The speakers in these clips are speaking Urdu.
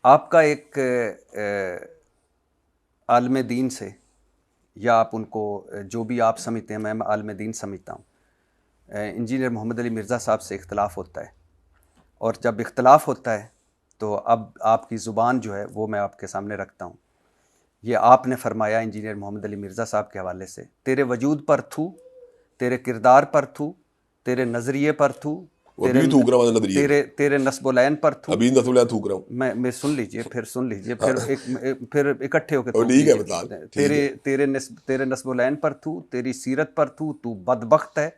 آپ کا ایک عالم دین سے، یا آپ ان کو جو بھی آپ سمجھتے ہیں، میں عالم دین سمجھتا ہوں، انجینئر محمد علی مرزا صاحب سے اختلاف ہوتا ہے، اور جب اختلاف ہوتا ہے تو اب آپ کی زبان جو ہے وہ میں آپ کے سامنے رکھتا ہوں۔ یہ آپ نے فرمایا انجینئر محمد علی مرزا صاحب کے حوالے سے، تیرے وجود پر تھو، تیرے کردار پر تھو، تیرے نظریے پر تھو، ابھی بھی تھوک رہا ہوں نظریے پہ، تیرے نصب العین پر تھو۔ ابھی نسل میں تھوک رہا ہوں میں سن لیجئے، پھر اکٹھے ہو کے اور تھوک ٹھیک ہے لیجئے۔ بتا ٹھیک ہے۔ تیرے نصب العین پر تھو، تیری سیرت پر تھو، تو بدبخت ہے،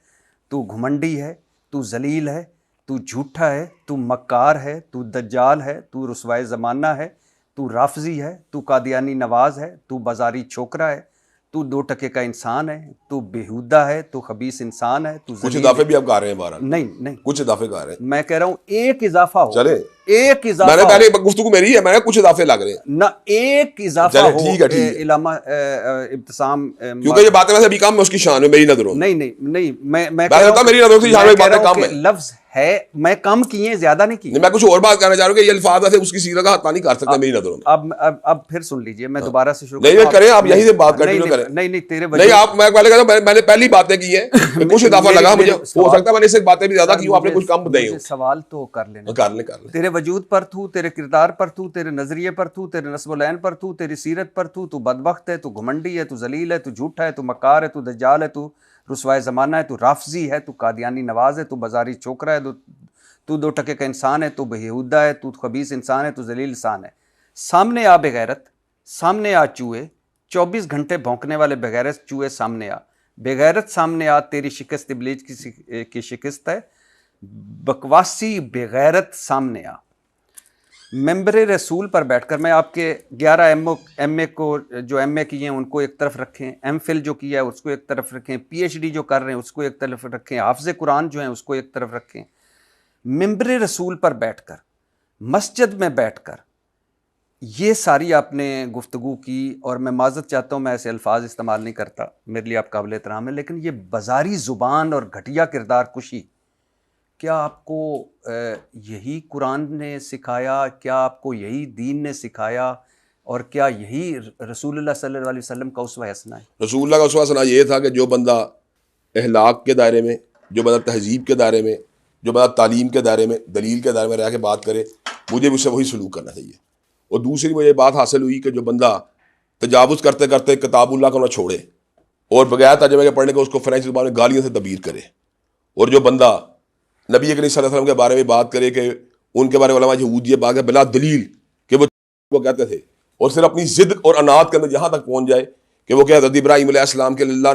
تو گھمنڈی ہے، تو ذلیل ہے، تو جھوٹا ہے، تو مکار ہے، تو دجال ہے، تو رسوائے زمانہ ہے، تو رافضی ہے، تو قادیانی نواز ہے، تو بازاری چھوکرا ہے، تو 2 ٹکے کا انسان ہے، تو بیہودہ ہے، تو خبیث انسان ہے، تو کچھ ذلیل اضافے ہے۔ بھی آپ کہہ رہے ہیں بہرحال، نہیں، کچھ اضافے کہہ رہے ہیں، میں کہہ رہا ہوں ایک اضافہ ہو، چلے ایک میں اضافہ نے ہو، پہلے گفتگو میری ہے، میں نے کچھ اضافے لگ رہے نہ ایک ہیں، اضافہ چلے ہو۔ ٹھیک ہے ٹھیک ہے، علامہ ابتسام کیونکہ یہ باتیں ویسے ابھی کم ہے اس کی شان میں، میری نظروں میں نہیں، میں کہہ ویسے رہا ہوتا ہوں میری نظروں کی شان میں باتیں کم کہ ہیں۔ لفظ ہے، میں کم کیے، زیادہ نہیں کیے۔ نہیں، میں کچھ اور بات کرنا چاہ رہا ہوں کہ یہ الفاظ ایسے اس کی سیرت کا حتہ نہیں کر سکتے میری نظروں میں۔ اب پھر سن لیجئے، میں دوبارہ سے شروع نہیں کرتا ہوں۔ کریں آپ یہیں سے بات نہیں کنٹینیو کریں۔ نہیں، تیرے نہیں وجود، آپ، میں پہلے کہتا ہوں میں نے پہلی باتیں کی ہیں، کچھ اضافہ لگا مجھے، ہو سکتا ہے میں نے اس سے باتیں بھی زیادہ کی ہوں، آپ نے کچھ کم بتائی مجھے ہوں۔ سوال تو کر لینا۔ کر لیں کر لیں۔ تیرے وجود پر تھو، تیرے کردار پر تھو، تیرے نظریے پر تھو، تیرے نصب العین پر تھو، تیری سیرت پر تھو، تو بدبخت ہے، تو گھمنڈی ہے، تو ذلیل ہے، تو جھوٹا ہے، تو مکار ہے، تو دجال ہے، تو رسوائے زمانہ ہے، تو رافضی ہے، تو قادیانی نواز ہے، تو بازاری چھوکرا ہے، تو 2 ٹکے کا انسان ہے، تو بیہودہ ہے، تو خبیث انسان ہے، تو ذلیل انسان ہے۔ سامنے آ بغیرت، سامنے آ چوہے، 24 گھنٹے بھونکنے والے بغیرت چوہے سامنے آ، بغیرت سامنے آ، تیری شکست ابلیس کی شکست ہے، بکواسی بغیرت سامنے آ۔ ممبر رسول پر بیٹھ کر، میں آپ کے 11 ایم اے کو، جو ایم اے کیے ہیں ان کو ایک طرف رکھیں، ایم فل جو کیا ہے اس کو ایک طرف رکھیں، پی ایچ ڈی جو کر رہے ہیں اس کو ایک طرف رکھیں، حافظ قرآن جو ہیں اس کو ایک طرف رکھیں۔ ممبر رسول پر بیٹھ کر، مسجد میں بیٹھ کر یہ ساری آپ نے گفتگو کی، اور میں معذرت چاہتا ہوں، میں ایسے الفاظ استعمال نہیں کرتا، میرے لیے آپ قابل احترام ہے، لیکن یہ بازاری زبان اور گھٹیا کردار کشی، کیا آپ کو یہی قرآن نے سکھایا؟ کیا آپ کو یہی دین نے سکھایا؟ اور کیا یہی رسول اللہ صلی اللہ علیہ وسلم کا اسوہ حسنہ ہے؟ رسول اللہ کا اسوہ حسنہ یہ تھا کہ جو بندہ اخلاق کے دائرے میں، جو بندہ تہذیب کے دائرے میں، جو بندہ تعلیم کے دائرے میں، دلیل کے دائرے میں رہ کے بات کرے، مجھے بھی اس سے وہی سلوک کرنا چاہیے۔ اور دوسری مجھے بات حاصل ہوئی کہ جو بندہ تجاوز کرتے کرتے کتاب اللہ کو نہ چھوڑے اور بغیر ترجمے کے پڑھنے کو اس کو فرینچ زبان میں گالیوں سے تعبیر کرے، اور جو بندہ نبی کریم صلی اللہ علیہ وسلم کے بارے میں بات کرے کہ ان کے بارے میں علماء یہود یہ بات ہے بلا دلیل کہ وہ کہتے تھے، اور صرف اپنی ضد اور انات کے اندر یہاں تک پہنچ جائے کہ وہ کہ حضرت ابراہیم علیہ السلام کے اللہ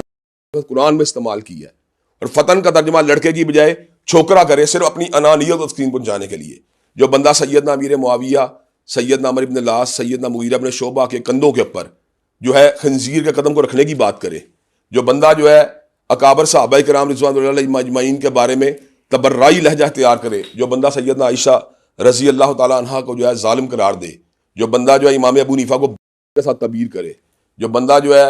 نے قرآن میں استعمال کیا ہے، اور فتن کا ترجمہ لڑکے کی بجائے چھوکرا کرے صرف اپنی انانیت کو تسکین پہنچانے کے لیے۔ جو بندہ سیدنا امیر معاویہ، سیدنا عمر بن العاص، سیدنا مغیرہ بن شعبہ کے کندھوں کے اوپر جو ہے خنزیر کے قدم کو رکھنے کی بات کرے، جو بندہ جو ہے اکابر صحابہ کرام رضوان اللہ علیہم اجمعین کے بارے میں تبرعی لہجہ اختیار کرے، جو بندہ سیدنا عائشہ رضی اللہ تعالیٰ عنہا کو جو ہے ظالم قرار دے، جو بندہ جو ہے امام ابو حنیفہ کو کے ساتھ تعبیر کرے، جو بندہ جو ہے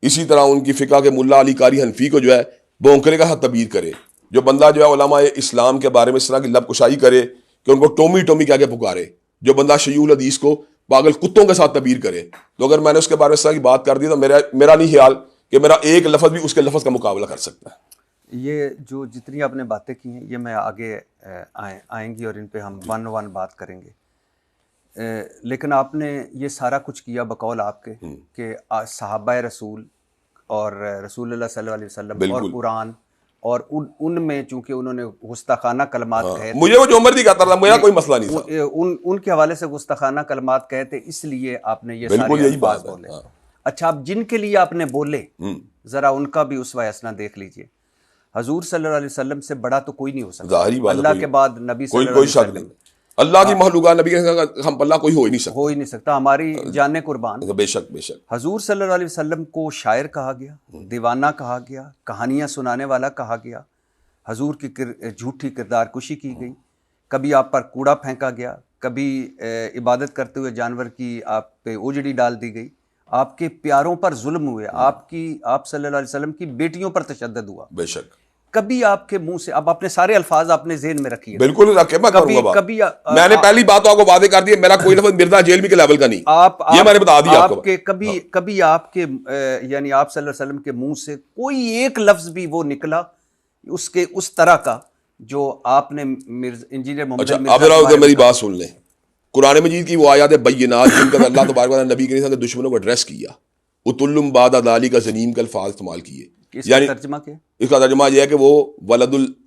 اسی طرح ان کی فقہ کے ملا علی قاری حنفی کو جو ہے بونکرے کا ساتھ تعبیر کرے، جو بندہ جو ہے علماء اسلام کے بارے میں اس طرح کی لب کشائی کرے کہ ان کو ٹومی ٹومی کہہ کے پکارے، جو بندہ شیوع الحدیث کو پاگل کتوں کے ساتھ تعبیر کرے، تو اگر میں نے اس کے بارے میں اس طرح کی بات کر دی تو میرا نہیں خیال کہ میرا ایک لفظ بھی اس کے لفظ کا مقابلہ کر سکتا ہے۔ یہ جو جتنی آپ نے باتیں کی ہیں یہ میں آگے آئیں گی اور ان پہ ہم ون ون بات کریں گے، لیکن آپ نے یہ سارا کچھ کیا بقول آپ کے کہ صحابہ رسول اور رسول اللہ صلی اللہ علیہ وسلم اور قرآن، اور ان میں چونکہ انہوں نے گستاخانہ کلمات کہے تھے، مجھے وہ جو مرضی کہتا تھا، میرا کوئی مسئلہ نہیں تھا، ان کے حوالے سے گستاخانہ کلمات کہے تھے، اس لیے آپ نے یہ بالکل سارے یہی الفاظ بات بولے۔ ہے۔ اچھا، اب جن کے لیے آپ نے بولے ذرا ان کا بھی اسوہ حسنہ دیکھ لیجئے۔ حضور صلی اللہ علیہ وسلم سے بڑا تو کوئی نہیں ہو سکتا، ظاہری بات ہے، اللہ کے بعد نبی صلی اللہ کوئی علیہ شک وسلم، نہیں، اللہ کی مخلوقات نبی کے ہم پلہ کوئی ہو ہی نہیں سکتا، ہماری جان قربان۔ بے شک بے شک۔ حضور صلی اللہ علیہ وسلم کو شاعر کہا گیا، دیوانہ کہا گیا، کہانیاں سنانے والا کہا گیا، حضور کی جھوٹی کردار کشی کی گئی، کبھی آپ پر کوڑا پھینکا گیا، کبھی عبادت کرتے ہوئے جانور کی آپ پہ اوجڑی ڈال دی گئی، آپ کے پیاروں پر ظلم ہوئے، آپ صلی اللہ علیہ وسلم کی بیٹیوں پر تشدد ہوا، بے شک۔ کبھی آپ کے منہ سے، اب اپنے سارے الفاظ اپنے ذہن میں رکھیے. بالکل رکھے، میں کروں گا بات. کبھی میں نے پہلی بات تو آپ کو واضح کر دی، میرا کوئی لفظ مرزا جیلمی کے لیول کا نہیں، یہ میں نے بتا دیا آپ کو. کبھی آپ کے یعنی آپ صلی اللہ علیہ وسلم کے منہ سے کوئی ایک لفظ بھی وہ نکلا اس کے اس طرح کا جو آپ نے انجینئر محمد اچھا اب میری بات سن لیں. قرآن مجید کی وہ آیات بینات جن کا اللہ تبارک و تعالیٰ نبی کریم صلی اللہ علیہ وسلم کے دشمنوں کو ایڈریس کیا، اتلم بعد ذالک کا ذنیم کے الفاظ استعمال کیے. یعنی ترجمہ کیا؟ اس کا ترجمہ یہ ہے کہ وہ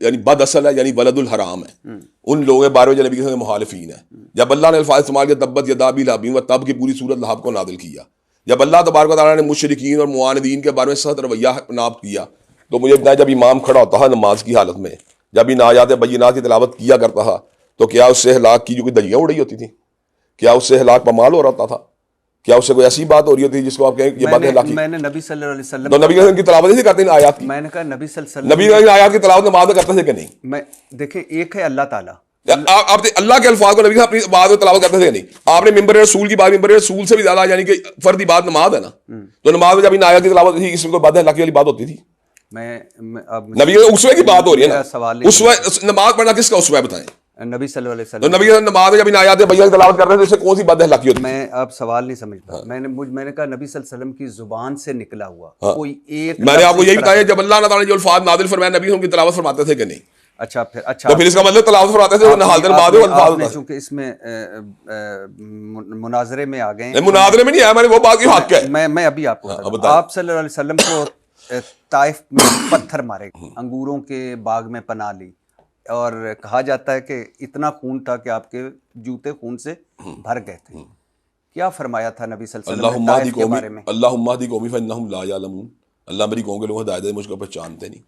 یعنی بد اصل ہے، یعنی ولد الحرام ہے. ان لوگوں کے بارے میں جو نبی کے مخالفین ہیں. جب اللہ نے الفاظ استعمال کیا تبت یدا ابی لہب و تب کی پوری صورت لہب کو نازل کیا. جب اللہ تبارک و تعالیٰ نے مشرکین اور معاندین کے بارے میں سخت رویہ ناب کیا تو مجھے بتایا جب امام کھڑا ہوتا ہے نماز کی حالت میں، جب ان آیات بینات کی تلاوت کیا کرتا تھا تو کیا اس سے ہلاک کی جو کوئی دلیاں اڑ رہی ہوتی تھیں؟ کیا اس سے ہلاک پامال ہو رہا تھا؟ کیا اس سے کوئی ایسی بات ہو رہی ہوتی جس کو آپ کہیں یہ بات ہلاکی؟ میں نے نبی صلی اللہ علیہ وسلم تو نبی صلی اللہ علیہ وسلم کی تلاوت نہیں کرتے ان آیات کی. میں نے کہا نبی صلی اللہ علیہ نبی صلی آیات کی تلاوت نماز میں کرتے تھے کہ نہیں؟ میں دیکھیں ایک ہے اللہ تعالیٰ، آپ اللہ کے الفاظ کو نبی اپنی بات میں تلاوت کرتے تھے نہیں. آپ نے ممبر رسول کی بات، ممبر رسول سے بھی زیادہ یعنی کہ فردی بات نماز ہے نا، تو نماز میں جب ان آیات کی تلاوت تھی اس میں کوئی بات ہلاکی والی بات ہوتی تھی؟ نبی اسوے کی بات ہو رہی ہے نا. اسوے نماز پڑھنا کس کا اسوہ بتائیں؟ نبی صلی اللہ علیہ تو وسلم. نبی نماز میں جب ان آیات بینات تلاوت کرتے تھے اس سے کون سی بات ہلاکی ہوتی؟ میں اب سوال نہیں سمجھتا. میں نے کہا نبی صلی اللہ علیہ وسلم کی زبان سے نکلا ہوا کوئی ایک، میں نے آپ کو یہی بتایا جب اللہ تعالیٰ نے جو الفاظ نازل فرمائے نبی ان کی تلاوت فرماتے تھے کہ نہیں؟ اچھا تو پھر اس کا مطلب تلاوت فرماتے تھے آپ نے چونکہ اس میں مناظرے میں آ گئے. مناظرے میں نہیں آیا، میں نے وہ بات کی حق ہے. میں ابھی آپ کو آپ صلی اللہ علیہ وسلم کو طائف میں پتھر مارے، انگوروں کے باغ میں پناہ لی، اور کہا جاتا ہے کہ اتنا خون تھا کہ آپ کے جوتے خون سے بھر گئے تھے. کیا فرمایا تھا نبی صلی اللہ علیہ وسلم نے طائف کے بارے میں؟ اللہم اہد قومی فانہم لا یعلمون. اللہ میری قوم کے لوگ ہدایت دے، مجھ کو پہچانتے نہیں.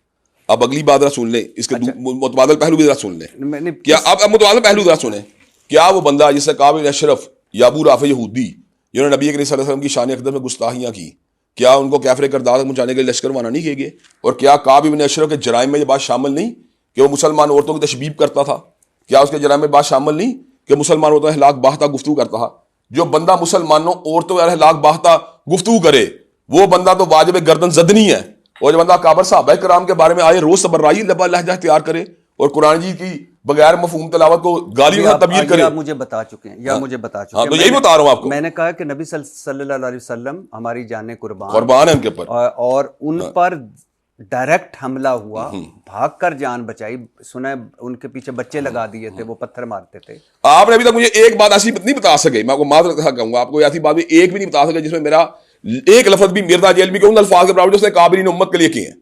اب اگلی بات ذرا سن لیں، اس کے متبادل پہلو بھی ذرا سن لیں. کیا اب متبادل پہلو ذرا سنیں. کیا وہ بندہ جس سے کعب بن اشرف یا ابو رافع یہودی جنہوں نے نبی کریم صلی اللہ علیہ وسلم کی شان اقدس میں گستاخیاں کی، کیا ان کو کافر کردار پہنچانے کے لیے لشکر روانہ نہیں کیے گئے؟ اور کیا کعب بن اشرف کے جرائم میں یہ بات شامل نہیں کہ وہ مسلمان عورتوں کی تشبیب کرتا تھا؟ کیا اس کے جرائم میں بات شامل نہیں کہ مسلمان عورتوں ہلاک باختہ گفتگو کرتا تھا؟ جو بندہ مسلمانوں عورتوں اور ہلاک باختہ گفتگو کرے وہ بندہ تو واجب گردن زدنی ہے. اور جو بندہ کابر صحابہ کرام کے بارے میں آئے روز صبرائی لہجہ اختیار کرے اور قرآن جی کی بغیر مفہوم تلاوت کو گالیوں سے تبدیل کرے، مجھے بتا چکے ہیں تو یہی بتا رہا ہوں آپ کو. میں نے کہا کہ نبی صلی اللہ علیہ وسلم ہماری جانیں قربان ہے ان کے اوپر، اور ان پر ڈائریکٹ حملہ ہوا، بھاگ کر جان بچائی. سنا ان کے پیچھے بچے لگا دیے تھے، وہ پتھر مارتے تھے. آپ نے ابھی تک مجھے ایک بات ایسی نہیں بتا سکے، میں آپ کو معذرت کہوں گا، آپ کو ایسی بات بھی ایک بھی نہیں بتا سکے جس میں میرا ایک لفظ بھی مرزا جیلمی کے ان الفاظ کے برابر جو اس نے قابلین امت کے لیے کیے ہیں.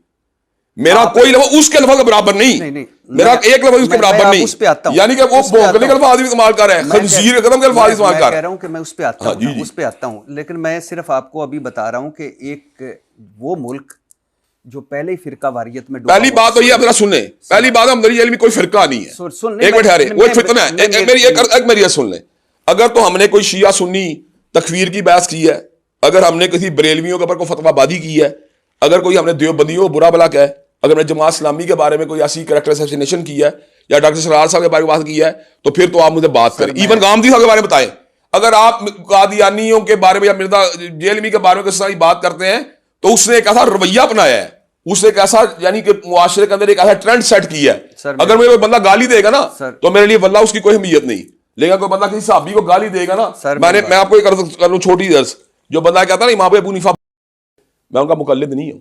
میرا کوئی لفظ اس کے لفظ کے برابر نہیں، میرا ایک لفظ اس کے برابر نہیں. یعنی کہ وہ بھونکنے کے الفاظ بھی استعمال کر رہے ہیں، خنزیر قدم کے الفاظ استعمال کر رہے ہیں. کہہ رہا ہوں کہ میں اس پہ آتا ہوں، اس پہ آتا ہوں، لیکن میں صرف آپ کو ابھی بتا رہا ہوں کہ ایک وہ ملک جو پہلے ہی فرقہ واریت میں پہلی بات تو یہ آپ ذرا سن لیں. پہلی بات ہم دلیل میں کوئی فرقہ نہیں ہے. ایک منٹ ٹھہرے، وہ فتنہ ہے. میری یہ سن لیں. اگر تو ہم نے کوئی شیعہ سنی تکفیر کی بحث کی ہے، اگر ہم نے کسی بریلویوں کے اوپر کوئی فتویٰ بازی کی ہے، اگر کوئی ہم نے دیوبندیوں کو برا بلا کہا ہے، اگر ہم نے جماعت اسلامی کے بارے میں کوئی ایسی کریکٹر اسیسینیشن کی ہے یا ڈاکٹر سرار صاحب کے بارے میں بات کی ہے، تو پھر تو آپ مجھے بات کریں. ایون گامدی صاحب کے بارے میں بتائیں. اگر آپ قادیانیوں کے بارے میں یا مرزا جیلمی کے بارے میں کس طرح بات کرتے ہیں تو اس نے ایک ایسا رویہ اپنایا ہے، اس نے ایک ایسا یعنی کہ معاشرے کے اندر ایک ایسا ٹرینڈ سیٹ کیا ہے. اگر مجھے کوئی بندہ گالی دے گا نا تو میرے لیے واللہ اس کی کوئی اہمیت نہیں، لیکن کوئی بندہ کسی صحابی کو گالی دے گا نا، میں آپ کو کر لوں چھوٹی درس. جو بندہ کہتا ہے نا امام ابو حنیفہ، میں ان کا مقلد نہیں ہوں،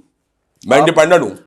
میں انڈیپینڈنٹ ہوں.